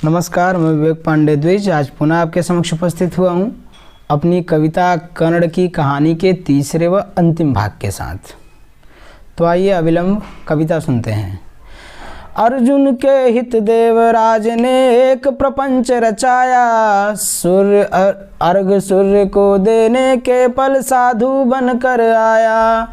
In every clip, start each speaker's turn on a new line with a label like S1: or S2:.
S1: नमस्कार, मैं विवेक पांडे द्विज आज पुनः आपके समक्ष उपस्थित हुआ हूँ अपनी कविता कर्ण की कहानी के तीसरे व अंतिम भाग के साथ। तो आइए अविलंब कविता सुनते हैं। अर्जुन के हित देवराज ने एक प्रपंच रचाया, सूर्य अर्घ सूर्य को देने के पल साधु बनकर आया।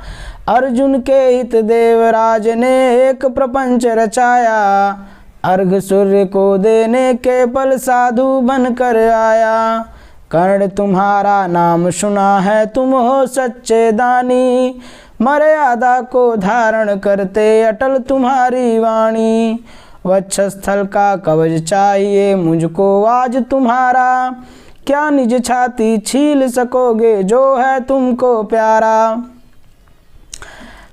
S1: अर्जुन के हित देवराज ने एक प्रपंच रचाया, अर्घ सूर्य को देने के पल साधु बनकर आया। कर्ण तुम्हारा नाम सुना है, तुम हो सच्चे दानी, मर्यादा को धारण करते अटल तुम्हारी वाणी। वक्षस्थल का कवच चाहिए मुझको आज तुम्हारा, क्या निज छाती छील सकोगे जो है तुमको प्यारा।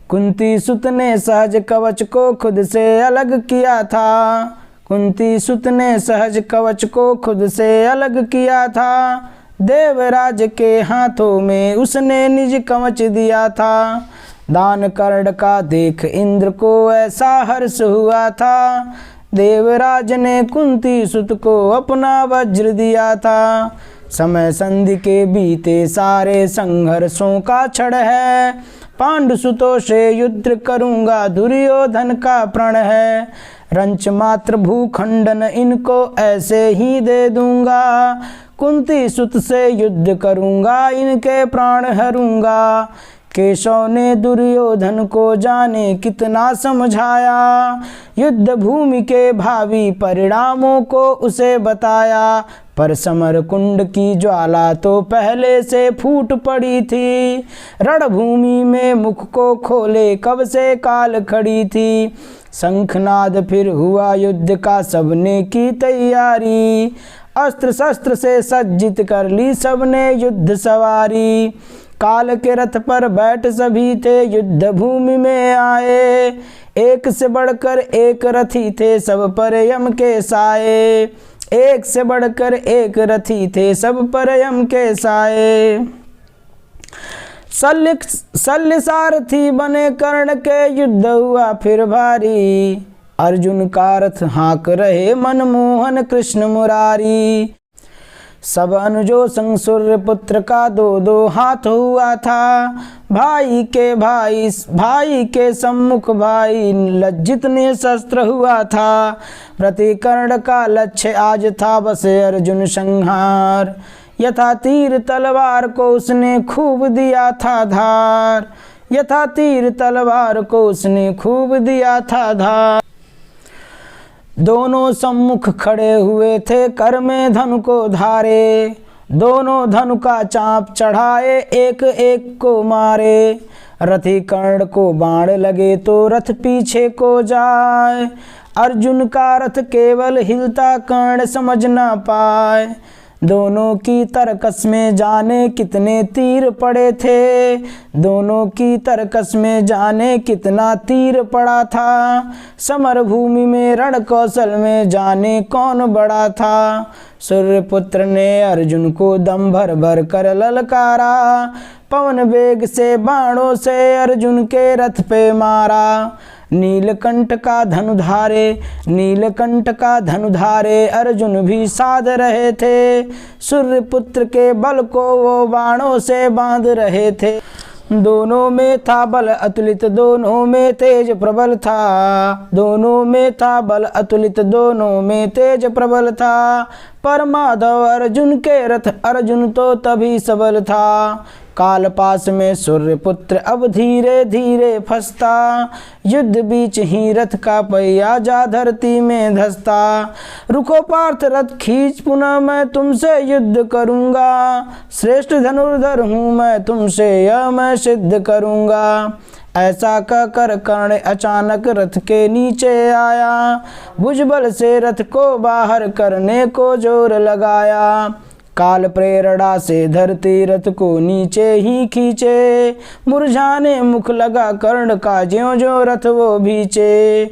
S1: कुंती सुत ने सहज कवच को खुद से अलग किया था, कुंती सुत ने सहज कवच को खुद से अलग किया था। देवराज के हाथों में उसने निज कवच दिया था। दान कर्ण का देख इंद्र को ऐसा हर्ष हुआ था, देवराज ने कुंती सुत को अपना वज्र दिया था। समय संधि के बीते सारे संघर्षों का क्षण है, पांडुसुतों से युद्ध करूंगा दुर्योधन का प्रण है। रंच मात्र भूखंडन इनको ऐसे ही दे दूंगा, कुंती सुत से युद्ध करूंगा इनके प्राण हरूंगा। केशव ने दुर्योधन को जाने कितना समझाया, युद्ध भूमि के भावी परिणामों को उसे बताया। पर समर कुंड की ज्वाला तो पहले से फूट पड़ी थी, रणभूमि में मुख को खोले कब से काल खड़ी थी। शंखनाद फिर हुआ युद्ध का, सबने की तैयारी, अस्त्र शस्त्र से सज्जित कर ली सबने युद्ध सवारी। काल के रथ पर बैठ सभी थे युद्ध भूमि में आए, एक से बढ़कर एक रथी थे सब पर यम के साए। एक से बढ़कर एक रथी थे सब पर यम के साए। शल्य सारथी बने कर्ण के युद्ध हुआ फिर भारी, अर्जुन का रथ हाँक रहे मनमोहन कृष्ण मुरारी। सब अनुजो संग सूर्य पुत्र का दो दो हाथ हुआ था, भाई के सम्मुख भाई लज्जित निशस्त्र हुआ था। प्रतिकर्ण का लक्ष्य आज था बस अर्जुन संहार, यथा तीर तलवार को उसने खूब दिया था धार, यथा तीर तलवार को उसने खूब दिया था धार। दोनों सम्मुख खड़े हुए थे कर में धनु को धारे, दोनों धनु का चाँप चढ़ाए एक एक को मारे। रथी कर्ण को बाण लगे तो रथ पीछे को जाए, अर्जुन का रथ केवल हिलता कर्ण समझ ना पाए। दोनों की तरकस में जाने कितने तीर पड़े थे, दोनों की तरकस में जाने कितना तीर पड़ा था। समर भूमि में रण कौशल में जाने कौन बड़ा था। सूर्यपुत्र ने अर्जुन को दम भर भर कर ललकारा, पवन वेग से बाणों से अर्जुन के रथ पे मारा। नीलकंठ का धनुधारे, नीलकंठ का धनुधारे अर्जुन भी साध रहे थे, सूर्यपुत्र के बल को वो बाणों से बांध रहे थे। दोनों में था बल अतुलित, दोनों में तेज प्रबल था, दोनों में था बल अतुलित, दोनों में तेज प्रबल था। पर माधव अर्जुन के रथ, अर्जुन तो तभी सबल था। काल पास में सूर्यपुत्र अब धीरे धीरे फंसता, युद्ध बीच ही रथ का पहिया जा धरती में धंसता। रुको पार्थ रथ खींच, पुनः मैं तुमसे युद्ध करूंगा, श्रेष्ठ धनुर्धर हूँ मैं तुमसे यह मैं सिद्ध करूंगा। ऐसा कहकर कर्ण अचानक रथ के नीचे आया, भुजबल से रथ को बाहर करने को जोर लगाया। काल प्रेरणा से धरती रथ को नीचे ही खींचे, मुरझाने मुख लगा कर्ण का ज्यों ज्यों रथ वो भीचे।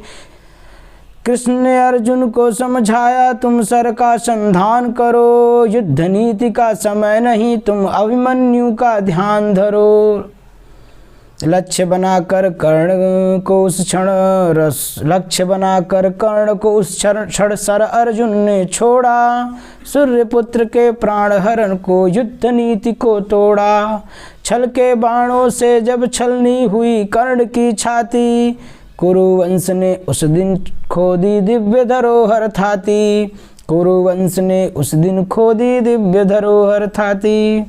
S1: कृष्ण ने अर्जुन को समझाया तुम सर का संधान करो, युद्ध नीति का समय नहीं तुम अभिमन्यु का ध्यान धरो। लक्ष्य बनाकर कर्ण को उस क्षण सर अर्जुन ने छोड़ा। सूर्यपुत्र के प्राण हरण को युद्ध नीति को तोड़ा। छल के बाणों से जब छलनी हुई कर्ण की छाती, कुरुवंश ने उस दिन खोदी दिव्य धरोहर थाती। कुरुवंश ने उस दिन खोदी दिव्य धरोहर थाती।